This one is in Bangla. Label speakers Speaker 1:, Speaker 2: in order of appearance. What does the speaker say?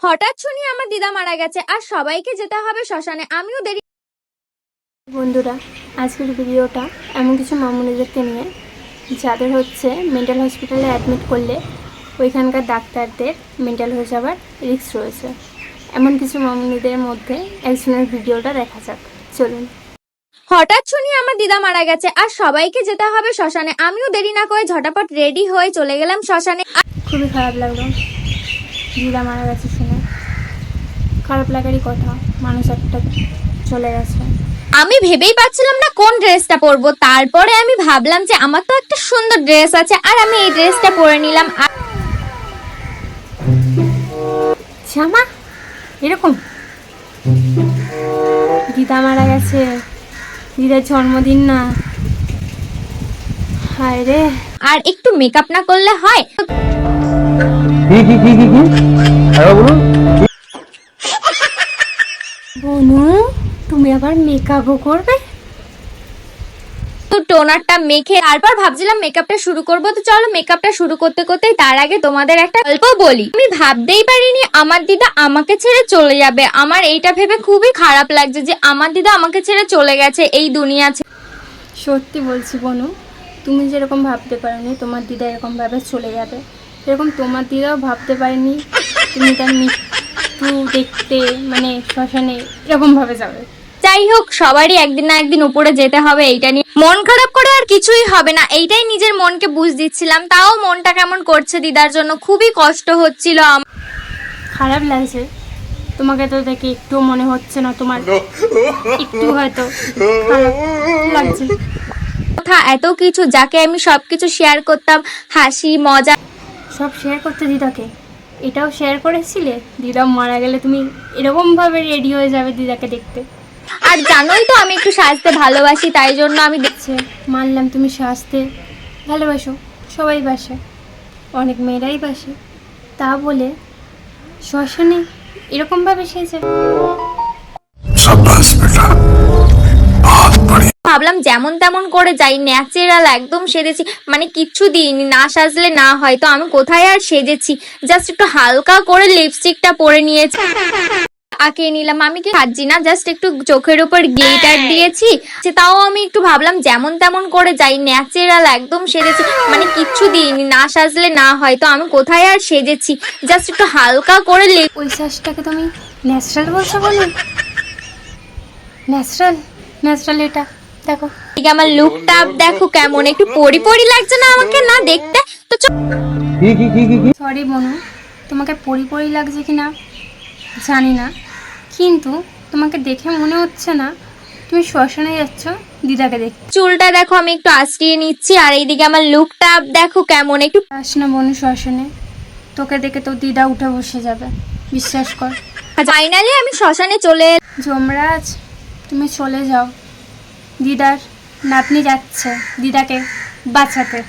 Speaker 1: হঠাৎ শুনি আমার দিদা মারা গেছে আর সবাইকে যেতে হবে শ্মশানে। আমিও দেরি।
Speaker 2: বন্ধুরা, আজকের ভিডিওটা এমন কিছু মামুনিদেরকে নিয়ে যাদের হচ্ছে মেন্টাল হসপিটালে অ্যাডমিট করলে ওইখানকার ডাক্তারদের মেন্টাল হয়ে যাওয়ার রিস্ক রয়েছে। এমন কিছু মামুনিদের মধ্যে একজনের ভিডিওটা দেখা যাক, চলুন।
Speaker 1: হঠাৎ শুনি আমার দিদা মারা গেছে আর সবাইকে যেতে হবে শ্মশানে। আমিও দেরি না করে ঝটাপট রেডি হয়ে চলে গেলাম শ্মশানে।
Speaker 2: খুবই খারাপ লাগলো দিদা মারা গেছে শুনে। খারাপ লাগারই কথা, মানুষ একটা চলে গেছে।
Speaker 1: আমি ভেবেই পাচ্ছিলাম না কোন ড্রেসটা পরবো। তারপরে আমি ভাবলাম যে আমার তো একটা সুন্দর ড্রেস আছে আর আমি এই ড্রেসটা পরে নিলাম। আর
Speaker 2: শ্যামা এরকম দিদা মারা গেছে, দিদার জন্মদিন না, হায় রে।
Speaker 1: আর একটু মেকআপ না করলে হয়?
Speaker 2: বনু, তুমি আবার মেকআপও করবে?
Speaker 1: তো টোনারটা মেখে তারপর ভাবছিলাম মেকআপটা শুরু করব। তো চলো মেকআপটা শুরু করতে করতেই তার আগে তোমাদের একটা গল্প বলি। আমি ভাবতেই পারিনি আমার দিদা আমাকে ছেড়ে চলে যাবে। আমার এইটা ভেবে খুবই খারাপ লাগছে যে আমার দিদা আমাকে ছেড়ে চলে গেছে এই দুনিয়া ছেড়ে।
Speaker 2: সত্যি বলছি বনু, তুমি যেরকম ভাবতে পারোনি তোমার দিদা এরকমভাবে চলে যাবে, এরকম তোমার দিদাও ভাবতে পারেনি তুমি তার মৃত্যু দেখতে মানে শ্মশানে এরকমভাবে যাবে।
Speaker 1: যাই হোক, সবারই একদিন না একদিন উপরে যেতে হবে, এইটা নিয়ে মন খারাপ করে আর কিছুই হবে না। এইটাই নিজের মনকে বুঝ দিচ্ছিলাম। তাও মনটা কেমন করছে দিদার জন্য, খুবই কষ্ট হচ্ছিল।
Speaker 2: খারাপ লাগছে তোমাকে তো দেখে, একটু মনে হচ্ছে না তোমার একটু হয়তো খারাপ লাগছে?
Speaker 1: কথা এত কিছু যাকে আমি সবকিছু শেয়ার করতাম, হাসি মজা
Speaker 2: সব শেয়ার করতে দিদাকে, এটাও শেয়ার করেছিলে দিদা মারা গেলে তুমি এরকমভাবে রেডি হয়ে যাবে দিদাকে দেখতে।
Speaker 1: আর জানোই তো আমি একটু সাজতে ভালোবাসি, তাই জন্য আমি
Speaker 2: দেখছে মানলাম তুমি সাজতে ভালোবাসো, সবাই বাসে, অনেক মেয়েরাই বাসে, তা বলে শ্মশানে এরকমভাবে সেজে?
Speaker 1: ভাবলাম যেমন তেমন করে যাই, ন্যাচারাল একদম সেজেছি, মানে কিচ্ছু দিইনি, না সাজলে না হয়। তো আমি কোথায় আর সেজেছি, জাস্ট একটু হালকা করে লিপস্টিকটা পরে নিয়েছি, আঁকিয়ে নিলাম। আমি কি সাজছি না, জাস্ট একটু চোখের উপর গ্লিটার দিয়েছি। তাও আমি একটু ভাবলাম যেমন তেমন করে যাই, ন্যাচারাল একদম সেজেছি, মানে কিচ্ছু দিইনি, না সাজলে না হয়। তো আমি কোথায় আর সেজেছি, জাস্ট একটু হালকা করে
Speaker 2: ওই সাজটাকে তুমি ন্যাচারাল বলছো? বলো ন্যাচারাল, ন্যাচারাল এটা দেখো,
Speaker 1: আমার লুকটা দেখো কেমন, একটু পরি পরি লাগছে না আমাকে না দেখতে? তো
Speaker 2: সরি বনু, তোমাকে পরি পরি লাগছে কি না জানি না, কিন্তু তোমাকে দেখে মনে হচ্ছে না তুমি শ্মশানে যাচ্ছ দিদাকে দেখতে।
Speaker 1: চুলটা দেখো আমি একটু আঁচড়িয়ে নিচ্ছি, আর এইদিকে আমার লুকটা দেখো কেমন। একটু
Speaker 2: যাস না বনু শ্মশানে, তোকে দেখে তো দিদা উঠে বসে যাবে, বিশ্বাস কর।
Speaker 1: ফাইনালি আমি শ্মশানে চলে
Speaker 2: যমরাজ, তুমি চলে যাও, দিদার নাতনি যাচ্ছে দিদাকে বাঁচাতে।